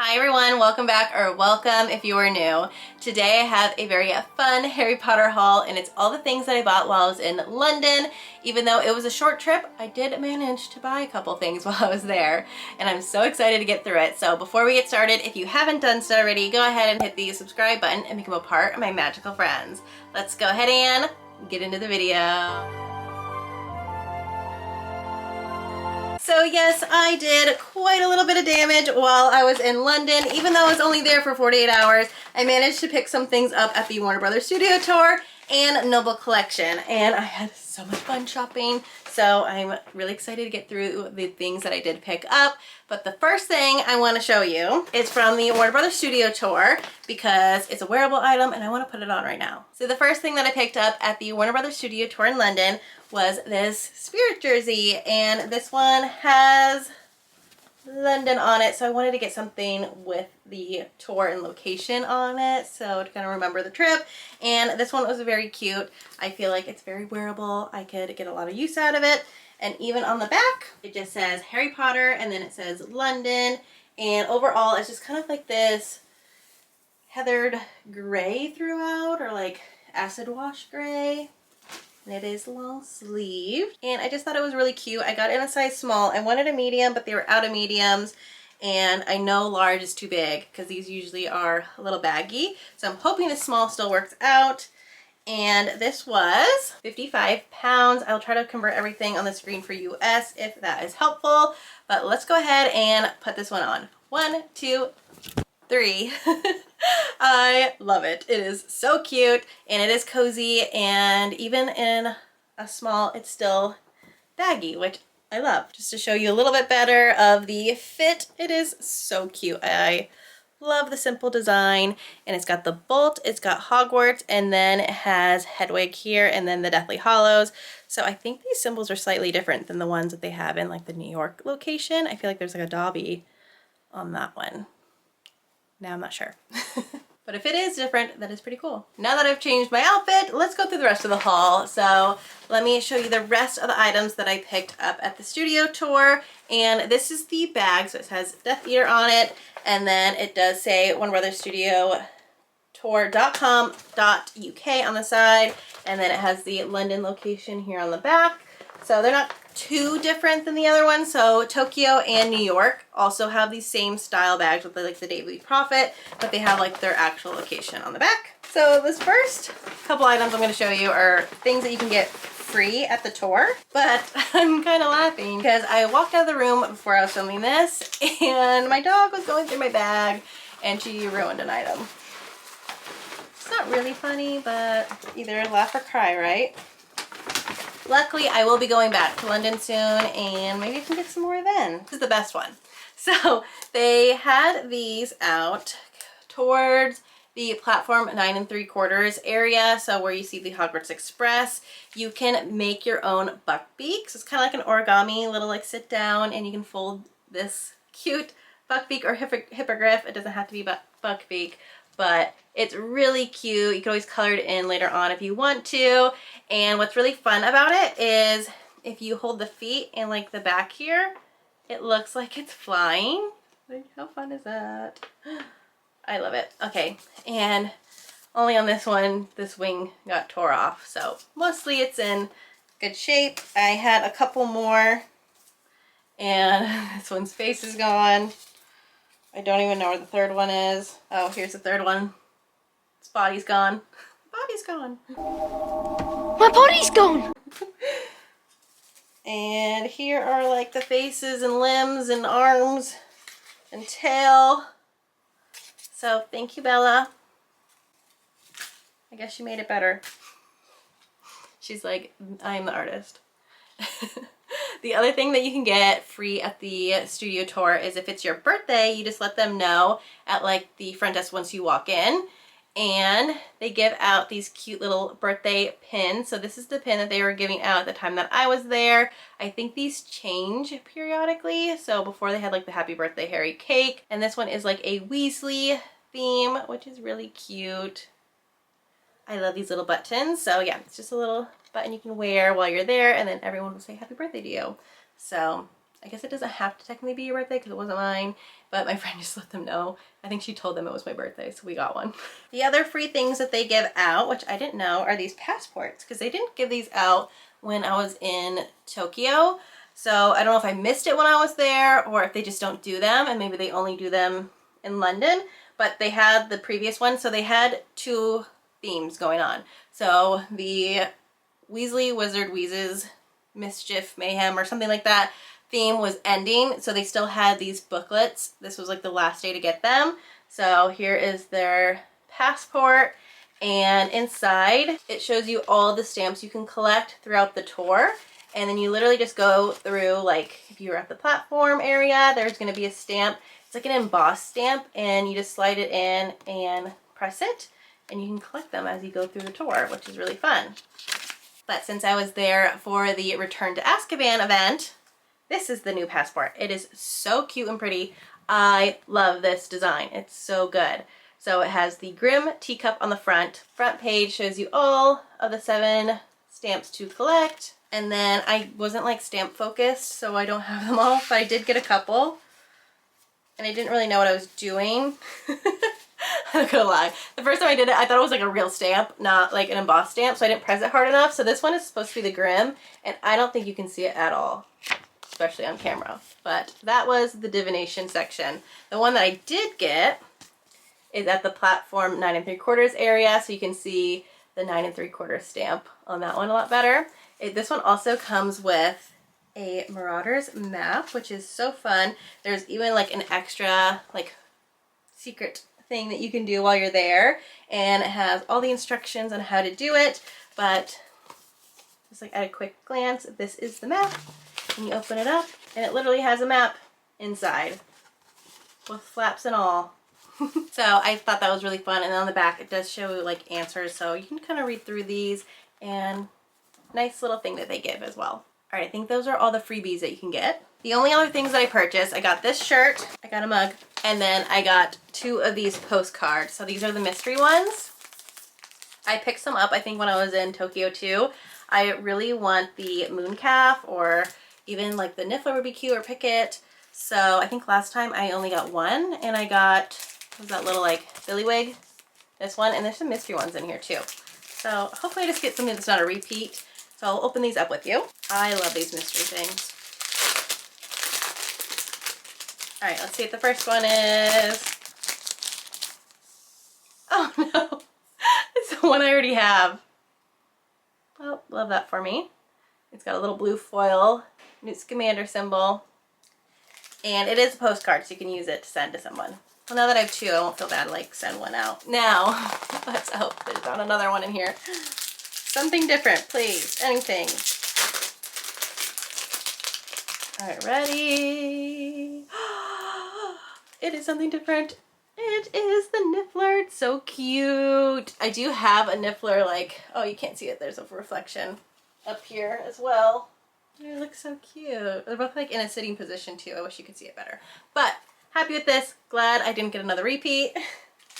Hi everyone, welcome back, or welcome if you are new. Today I have a very fun Harry Potter haul, and it's all the things that I bought while I was in London. Even though it was a short trip, I did manage to buy a couple things while I was there, and I'm so excited to get through it. So before we get started, if you haven't done so already, go ahead and hit the subscribe button and become a part of my magical friends. Let's go ahead and get into the video. So yes, I did quite a little bit of damage while I was in London. Even though I was only there for 48 hours, I managed to pick some things up at the Warner Brothers Studio Tour and Noble Collection, and I had so much fun shopping. So I'm really excited to get through the things that I did pick up. But the first thing I want to show you is from the Warner Brothers Studio Tour because it's a wearable item and I want to put it on right now. So the first thing that I picked up at the Warner Brothers Studio Tour in London was this Spirit jersey, and this one has London on it, so I wanted to get something with the tour and location on it, so to kind of remember the trip. And this one was very cute. I feel like it's very wearable. I could get a lot of use out of it. And even on the back, it just says Harry Potter, and then it says London. And overall, it's just kind of like this heathered gray throughout, or like acid wash gray. And it is long sleeved, and I just thought it was really cute. I got it in a size small. I wanted a medium, but they were out of mediums, and I know large is too big because these usually are a little baggy. So I'm hoping the small still works out. And this was 55 pounds. I'll try to convert everything on the screen for US if that is helpful. But let's go ahead and put this one on. 1, 2, 3. I love it. It is so cute and it is cozy, and even in a small it's still baggy, which I love. Just to show you a little bit better of the fit, it is so cute. I love the simple design, and it's got the bolt, it's got Hogwarts, and then it has Hedwig here and then the Deathly Hallows. So I think these symbols are slightly different than the ones that they have in like the New York location. I feel like there's like a Dobby on that one. Now I'm not sure. But if it is different, that is pretty cool. Now that I've changed my outfit, let's go through the rest of the haul. So let me show you the rest of the items that I picked up at the studio tour. And this is the bag, so it has Death Eater on it. And then it does say Warner Brothers Studio Tour.com.uk on the side. And then it has the London location here on the back. So they're not too different than the other one. So Tokyo and New York also have these same style bags with like the Daily Prophet, but they have like their actual location on the back. So this first couple items I'm going to show you are things that you can get free at the tour, but I'm kind of laughing because I walked out of the room before I was filming this and my dog was going through my bag and she ruined an item. It's not really funny, but either laugh or cry, right? Luckily, I will be going back to London soon, and maybe I can get some more then. This is the best one. So they had these out towards the platform 9 3/4 area, so where you see the Hogwarts Express. You can make your own Buckbeak. So it's kind of like an origami, little like sit down, and you can fold this cute Buckbeak or hippogriff. It doesn't have to be Buckbeak, but it's really cute. You can always color it in later on if you want to. And what's really fun about it is if you hold the feet and like the back here, it looks like it's flying. Like, how fun is that? I love it. Okay, and only on this one, this wing got tore off. So mostly it's in good shape. I had a couple more, and this one's face is gone. I don't even know where the third one is. Oh, here's the third one. Its body's gone. Body's gone. My body's gone! And here are like the faces and limbs and arms and tail. So thank you, Bella. I guess she made it better. She's like, I am the artist. The other thing that you can get free at the studio tour is if it's your birthday, you just let them know at like the front desk once you walk in, and they give out these cute little birthday pins. So this is the pin that they were giving out at the time that I was there. I think these change periodically. So before they had like the Happy Birthday Harry cake, and this one is like a Weasley theme, which is really cute. I love these little buttons. So yeah, it's just a little button you can wear while you're there, and then everyone will say happy birthday to you. So I guess it doesn't have to technically be your birthday because it wasn't mine. but my friend just let them know. I think she told them it was my birthday, so we got one. The other free things that they give out, which I didn't know, are these passports, because they didn't give these out when I was in Tokyo. So I don't know if I missed it when I was there or if they just don't do them and maybe they only do them in London, but they had the previous one. So they had two themes going on. So the Weasley Wizard Wheezes Mischief Mayhem or something like that theme was ending, so they still had these booklets. This was like the last day to get them. So here is their passport, and inside it shows you all the stamps you can collect throughout the tour. And then you literally just go through, like if you were at the platform area, there's going to be a stamp. It's like an embossed stamp, and you just slide it in and press it, and you can collect them as you go through the tour, which is really fun. But since I was there for the Return to Azkaban event, this is the new passport. It is so cute and pretty. I love this design. It's so good. So it has the Grim teacup on the front. Front page shows you all of the 7 stamps to collect. And then I wasn't like stamp focused, so I don't have them all, but I did get a couple. And I didn't really know what I was doing. I'm not gonna lie. The first time I did it, I thought it was like a real stamp, not like an embossed stamp, so I didn't press it hard enough. So this one is supposed to be the Grim, and I don't think you can see it at all, especially on camera. But that was the divination section. The one that I did get is at the platform 9 3/4 area, so you can see the 9 3/4 stamp on that one a lot better. This one also comes with a Marauders map, which is so fun. There's even like an extra like secret thing that you can do while you're there, and it has all the instructions on how to do it. But just like at a quick glance, this is the map, and you open it up and it literally has a map inside with flaps and all. So I thought that was really fun. And on the back it does show like answers, so you can kind of read through these, and nice little thing that they give as well. All right, I think those are all the freebies that you can get. The only other things that I purchased, I got this shirt, I got a mug, and then I got 2 of these postcards. So these are the mystery ones. I picked some up, I think, when I was in Tokyo too. I really want the Mooncalf, or even like the Niffler would be cute, or Picket. So I think last time I only got one, and I got, what was that little like Billywig? This one, and there's some mystery ones in here too. So hopefully I just get something that's not a repeat. So I'll open these up with you. I love these mystery things. All right, let's see what the first one is. Oh no, it's the one I already have. Oh, love that for me. It's got a little blue foil, Newt Scamander symbol, and it is a postcard, so you can use it to send to someone. Well, now that I have 2, I won't feel bad to like send one out. Now, let's hope there's not another one in here. Something different, please. Anything. All right, ready? It is something different. It is the Niffler. It's so cute. I do have a Niffler, like, oh, you can't see it. There's a reflection up here as well. They look so cute. They're both like in a sitting position too. I wish you could see it better. But happy with this. Glad I didn't get another repeat.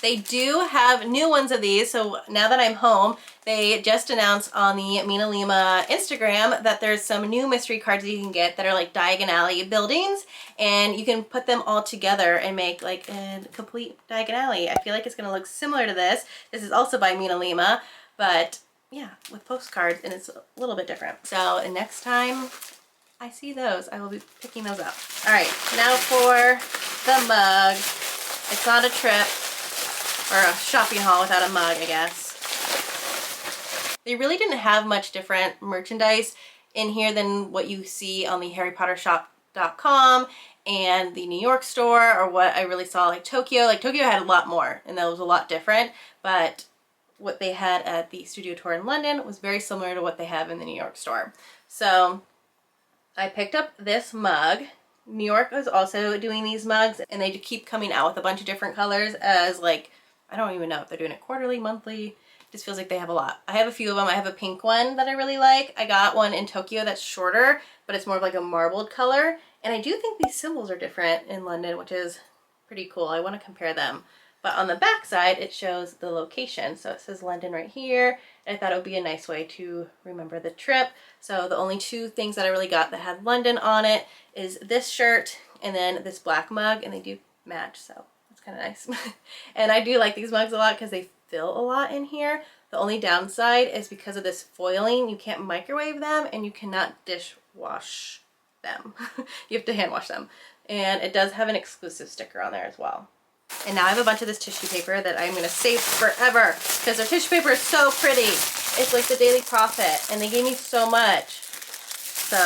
They do have new ones of these, so now that I'm home, they just announced on the Mina Lima Instagram that there's some new mystery cards that you can get that are like Diagon Alley buildings, and you can put them all together and make like a complete Diagon Alley. I feel like it's going to look similar to this. This is also by Mina Lima, but yeah, with postcards, and it's a little bit different. So next time I see those, I will be picking those up. All right, now for the mug. It's not a trip or a shopping haul without a mug, I guess. They really didn't have much different merchandise in here than what you see on the HarryPotterShop.com and the New York store, or what I really saw like Tokyo. Like Tokyo had a lot more, and that was a lot different, but what they had at the studio tour in London was very similar to what they have in the New York store. So I picked up this mug. New York is also doing these mugs, and they keep coming out with a bunch of different colors as like, I don't even know if they're doing it quarterly, monthly. It just feels like they have a lot. I have a few of them. I have a pink one that I really like. I got one in Tokyo that's shorter, but it's more of like a marbled color. And I do think these symbols are different in London, which is pretty cool. I want to compare them. But on the back side, it shows the location. So it says London right here. And I thought it would be a nice way to remember the trip. So the only 2 things that I really got that had London on it is this shirt and then this black mug. And they do match, so it's kind of nice. And I do like these mugs a lot because they fill a lot in here. The only downside is because of this foiling, you can't microwave them and you cannot dishwash them. You have to hand wash them. And it does have an exclusive sticker on there as well. And now I have a bunch of this tissue paper that I'm gonna save forever because their tissue paper is so pretty. It's like the Daily Prophet and they gave me so much. So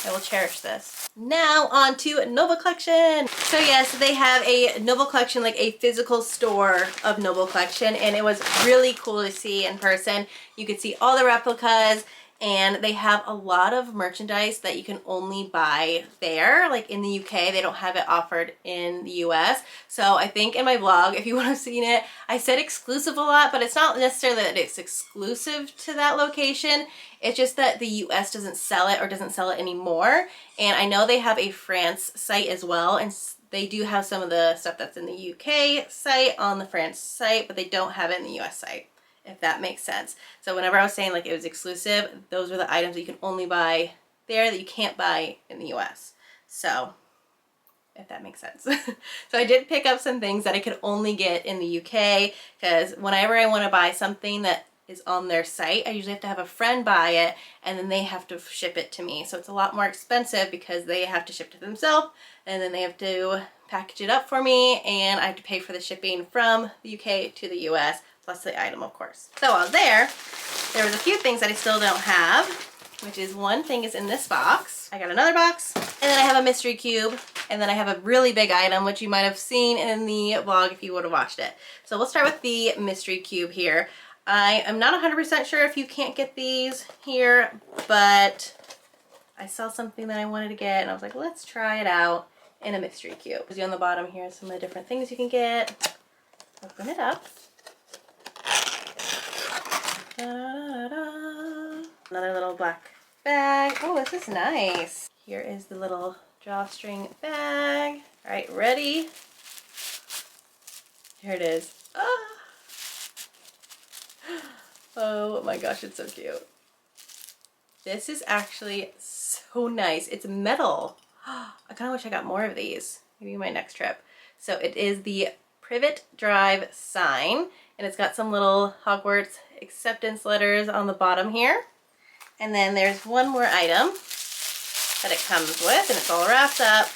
I will cherish this. Now on to Noble Collection. So yes, they have a Noble Collection, like a physical store of Noble Collection, and it was really cool to see in person. You could see all the replicas, and they have a lot of merchandise that you can only buy there. Like in the UK, they don't have it offered in the US. So I think in my vlog, if you would have seen it, I said exclusive a lot, but it's not necessarily that it's exclusive to that location. It's just that the US doesn't sell it or doesn't sell it anymore. And I know they have a France site as well, and they do have some of the stuff that's in the UK site on the France site, but they don't have it in the US site, if that makes sense. So whenever I was saying like it was exclusive, those were the items that you can only buy there that you can't buy in the US. So if that makes sense. So I did pick up some things that I could only get in the UK because whenever I want to buy something that is on their site, I usually have to have a friend buy it and then they have to ship it to me. So it's a lot more expensive because they have to ship it to themselves and then they have to package it up for me and I have to pay for the shipping from the UK to the US plus the item, of course. So while there was a few things that I still don't have, which is one thing is in this box. I got another box and then I have a mystery cube and then I have a really big item which you might have seen in the vlog if you would have watched it. So we'll start with the mystery cube here. I am not 100% sure if you can't get these here, but I saw something that I wanted to get and I was like, let's try it out in a mystery cube. On the bottom here, some of the different things you can get. Open it up. Da-da-da-da. Another little black bag. Oh, this is nice. Here is the little drawstring bag. All right, ready? Here it is. Ah. Oh my gosh, it's so cute. This is actually so nice. It's metal. I kind of wish I got more of these. Maybe my next trip. So it is the Privet Drive sign, and it's got some little Hogwarts acceptance letters on the bottom here. And then there's one more item that it comes with, and it's all wrapped up.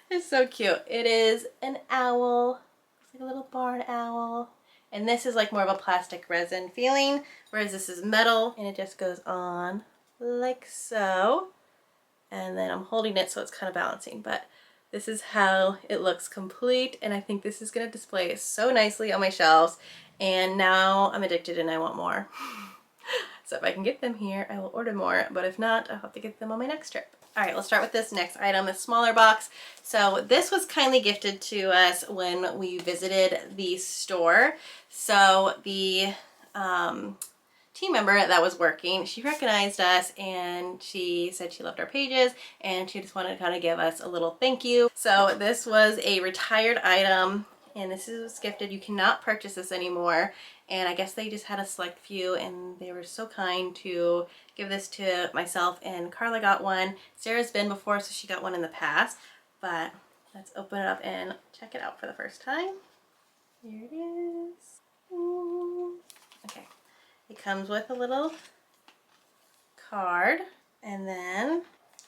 It's so cute. It is an owl. It's like a little barn owl. And this is like more of a plastic resin feeling, whereas this is metal, and it just goes on like so. And then I'm holding it so it's kind of balancing, but this is how it looks complete, and I think this is going to display so nicely on my shelves. And now I'm addicted and I want more. So if I can get them here, I will order more, but if not, I'll have to get them on my next trip. All right, let's start with this next item, a smaller box. So this was kindly gifted to us when we visited the store. So the team member that was working, she recognized us and she said she loved our pages and she just wanted to kind of give us a little thank you. So this was a retired item and this is gifted. You cannot purchase this anymore. And I guess they just had a select few and they were so kind to give this to myself, and Carla got one. Sarah's been before, so she got one in the past. But let's open it up and check it out for the first time. Here it is. Ooh. Okay. It comes with a little card, and then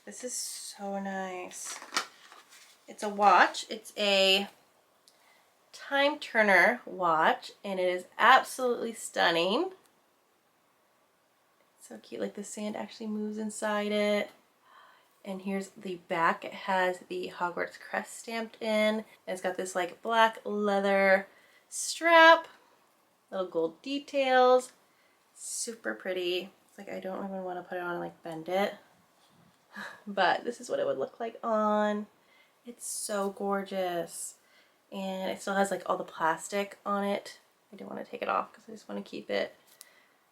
this is so nice. It's a watch. It's a Time Turner watch, and it is absolutely stunning. It's so cute, like the sand actually moves inside it. And here's the back. It has the Hogwarts crest stamped in. And it's got this like black leather strap, little gold details. Super pretty. It's like I don't even want to put it on and like bend it. But this is what it would look like on. It's so gorgeous. And it still has like all the plastic on it. I don't want to take it off because I just want to keep it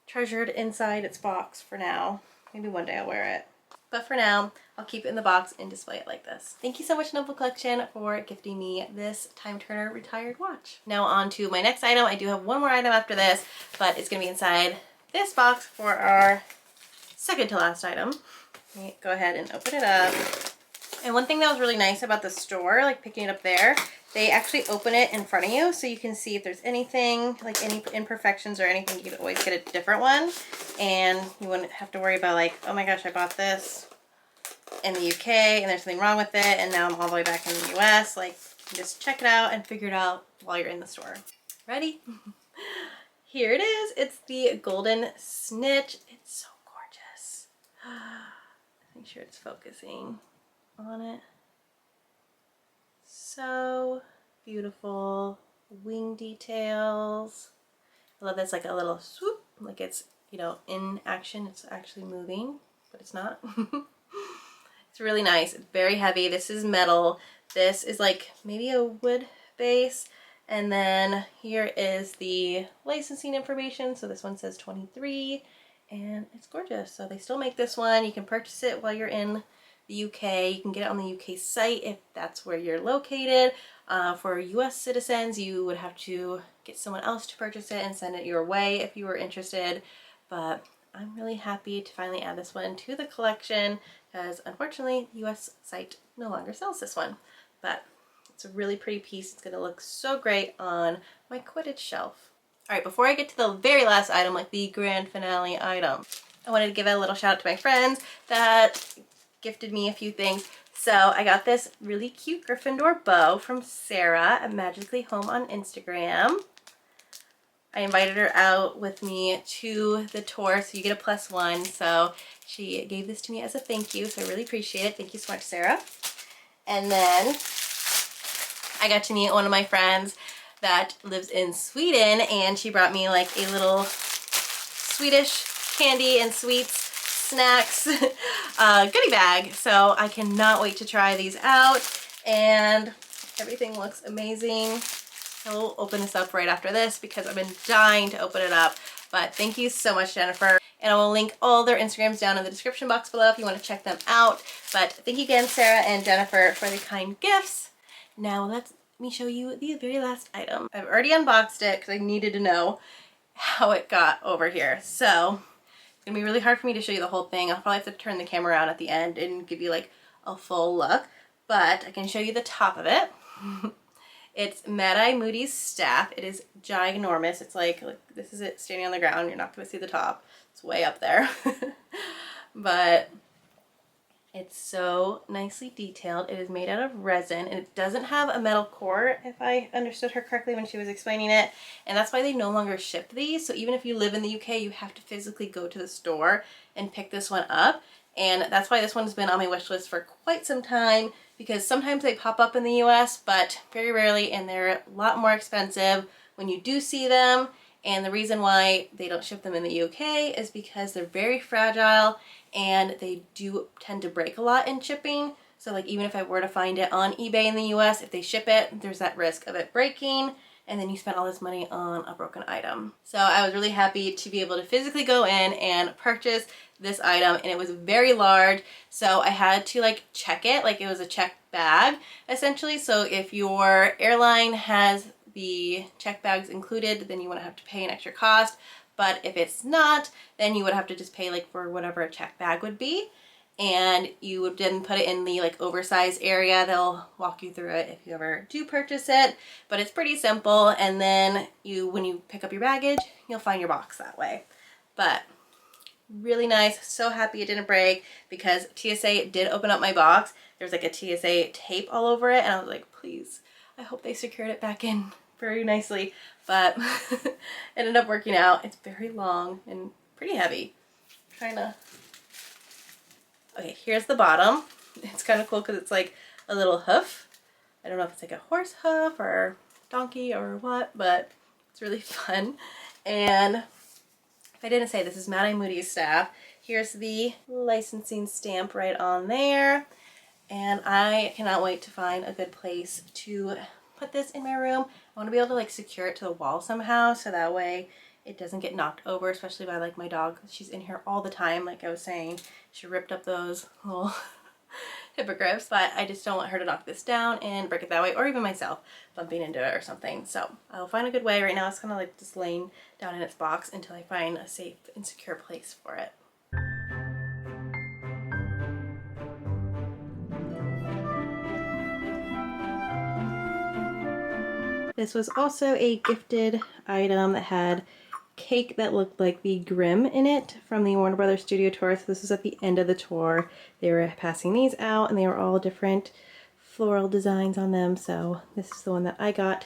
treasured inside its box for now. Maybe one day I'll wear it. But for now, I'll keep it in the box and display it like this. Thank you so much, Noble Collection, for gifting me this Time Turner retired watch. Now on to my next item. I do have one more item after this, but it's going to be inside this box for our second to last item. Let me go ahead and open it up. And one thing that was really nice about the store, like picking it up there, they actually open it in front of you so you can see if there's anything, like any imperfections or anything. You can always get a different one, and you wouldn't have to worry about like, oh my gosh, I bought this in the UK and there's something wrong with it and now I'm all the way back in the US. Like, you can just check it out and figure it out while you're in the store. Ready? Here it is. It's the golden snitch. It's so gorgeous. Make sure it's focusing on it. So beautiful. Wing details. I love this, like a little swoop, like it's, you know, in action. It's actually moving, but it's not. It's really nice. It's very heavy. This is metal. This is like maybe a wood base. And then here is the licensing information. So this one says 23 and it's gorgeous. So they still make this one. You can purchase it while you're in the UK. You can get it on the UK site if that's where you're located. For US citizens, you would have to get someone else to purchase it and send it your way if you were interested. But I'm really happy to finally add this one to the collection because unfortunately the US site no longer sells this one. But it's a really pretty piece. It's going to look so great on my Quidditch shelf. Alright, before I get to the very last item, like the grand finale item, I wanted to give a little shout out to my friends that gifted me a few things. So I got this really cute Gryffindor bow from Sarah at Magically Home on Instagram. I invited her out with me to the tour, so you get a +1. So she gave this to me as a thank you, so I really appreciate it. Thank you so much, Sarah. And then I got to meet one of my friends that lives in Sweden, and she brought me like a little Swedish candy and sweets snacks goodie bag. So I cannot wait to try these out, and everything looks amazing. I will open this up right after this because I've been dying to open it up. But thank you so much, Jennifer. And I will link all their Instagrams down in the description box below if you want to check them out. But thank you again, Sarah and Jennifer, for the kind gifts. Now let me show you the very last item. I've already unboxed it because I needed to know how it got over here. So it's gonna be really hard for me to show you the whole thing. I'll probably have to turn the camera around at the end and give you like a full look. But I can show you the top of it. It's Mad-Eye Moody's staff. It is ginormous. It's like this is it standing on the ground. You're not going to see the top. It's way up there. But it's so nicely detailed. It is made out of resin, and it doesn't have a metal core, if I understood her correctly when she was explaining it. And that's why they no longer ship these. So even if you live in the UK, you have to physically go to the store and pick this one up. And that's why this one's been on my wish list for quite some time, because sometimes they pop up in the US, but very rarely, and they're a lot more expensive when you do see them. And the reason why they don't ship them in the UK is because they're very fragile and they do tend to break a lot in shipping. So like even if I were to find it on eBay in the US, if they ship it, there's that risk of it breaking, and then you spend all this money on a broken item. So I was really happy to be able to physically go in and purchase this item, and it was very large, so I had to like check it, like it was a check bag essentially. So if your airline has the check bags included, then you wouldn't have to pay an extra cost, but if it's not, then you would have to just pay like for whatever a check bag would be, and you would then put it in the like oversized area. They'll walk you through it if you ever do purchase it, but it's pretty simple. And then when you pick up your baggage, you'll find your box that way. But really nice. So happy it didn't break, because TSA did open up my box. There's like a TSA tape all over it, and I was like, please, I hope they secured it back in very nicely. But it ended up working out. It's very long and pretty heavy. I'm trying to... Okay, here's the bottom. It's kind of cool because it's like a little hoof. I don't know if it's like a horse hoof or donkey or what, but it's really fun. And if I didn't say, this is Mad-Eye Moody's staff. Here's the licensing stamp right on there. And I cannot wait to find a good place to put this in my room. I want to be able to like secure it to the wall somehow, so that way it doesn't get knocked over, especially by like my dog. She's in here all the time, like I was saying. She ripped up those little hippogriffs, but I just don't want her to knock this down and break it that way, or even myself bumping into it or something. So I'll find a good way. Right now it's kind of like just laying down in its box until I find a safe and secure place for it. This was also a gifted item that had cake that looked like the Grimm in it from the Warner Brothers Studio Tour. So this was at the end of the tour. They were passing these out and they were all different floral designs on them. So this is the one that I got.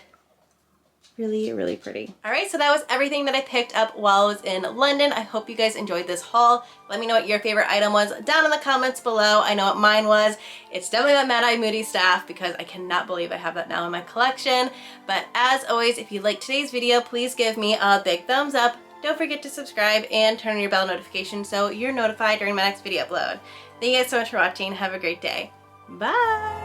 Really, really pretty. All right, so that was everything that I picked up while I was in London. I hope you guys enjoyed this haul. Let me know what your favorite item was down in the comments below. I know what mine was. It's definitely that Mad Eye Moody staff because I cannot believe I have that now in my collection. But as always, if you liked today's video, please give me a big thumbs up. Don't forget to subscribe and turn on your bell notification so you're notified during my next video upload. Thank you guys so much for watching. Have a great day. Bye!